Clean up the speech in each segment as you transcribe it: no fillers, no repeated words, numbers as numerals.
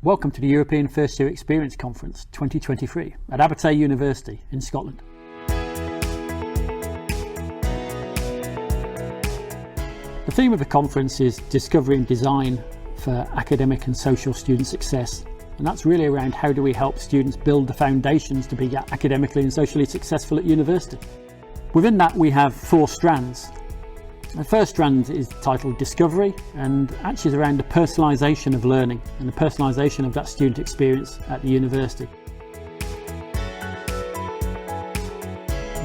Welcome to the European First Year Experience Conference 2023 at Abertau University in Scotland. The theme of the conference is Discovering Design for Academic and Social Student Success, and that's really around how do we help students build the foundations to be academically and socially successful at university. Within that we have 4 strands. The first strand is titled Discovery, and actually is around the personalisation of learning and the personalisation of that student experience at the university.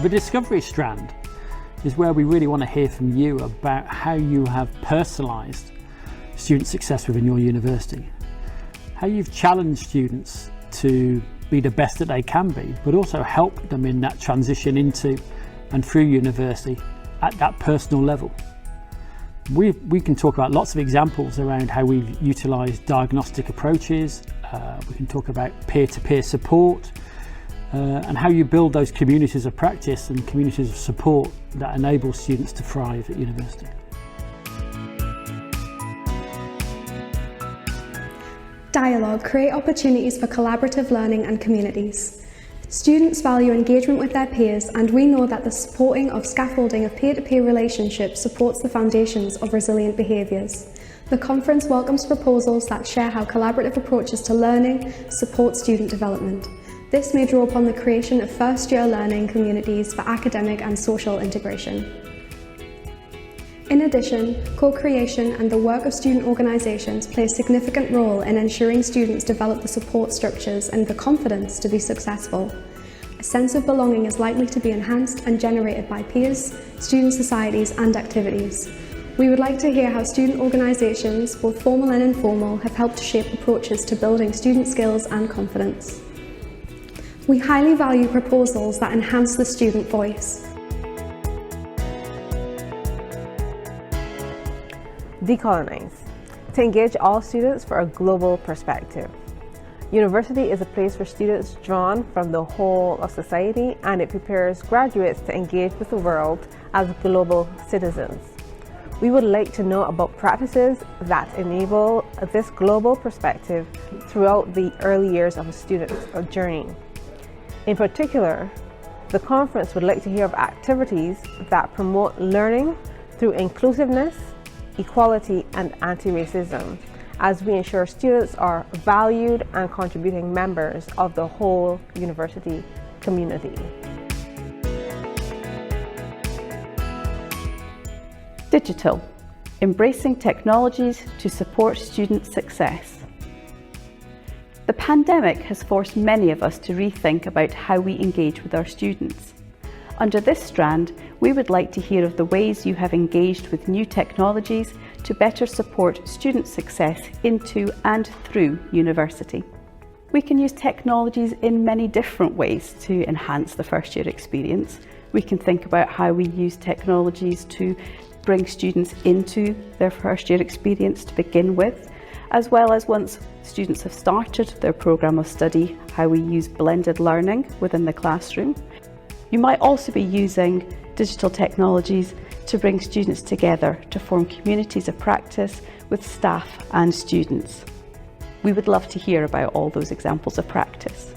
The Discovery strand is where we really want to hear from you about how you have personalised student success within your university, how you've challenged students to be the best that they can be, but also help them in that transition into and through university at that personal level. We can talk about lots of examples around how we've utilised diagnostic approaches, we can talk about peer-to-peer support, and how you build those communities of practice and communities of support that enable students to thrive at university. Dialogue create opportunities for collaborative learning and communities. Students value engagement with their peers, and we know that the supporting of scaffolding of peer-to-peer relationships supports the foundations of resilient behaviours. The conference welcomes proposals that share how collaborative approaches to learning support student development. This may draw upon the creation of first-year learning communities for academic and social integration. In addition, co-creation and the work of student organisations play a significant role in ensuring students develop the support structures and the confidence to be successful. A sense of belonging is likely to be enhanced and generated by peers, student societies and activities. We would like to hear how student organisations, both formal and informal, have helped shape approaches to building student skills and confidence. We highly value proposals that enhance the student voice. Decolonise, to engage all students for a global perspective. University is a place for students drawn from the whole of society, and it prepares graduates to engage with the world as global citizens. We would like to know about practices that enable this global perspective throughout the early years of a student's journey. In particular, the conference would like to hear of activities that promote learning through inclusiveness, equality and anti-racism, as we ensure students are valued and contributing members of the whole university community. Digital, embracing technologies to support student success. The pandemic has forced many of us to rethink about how we engage with our students. Under this strand, we would like to hear of the ways you have engaged with new technologies to better support student success into and through university. We can use technologies in many different ways to enhance the first year experience. We can think about how we use technologies to bring students into their first year experience to begin with, as well as once students have started their programme of study, how we use blended learning within the classroom. You might also be using digital technologies to bring students together to form communities of practice with staff and students. We would love to hear about all those examples of practice.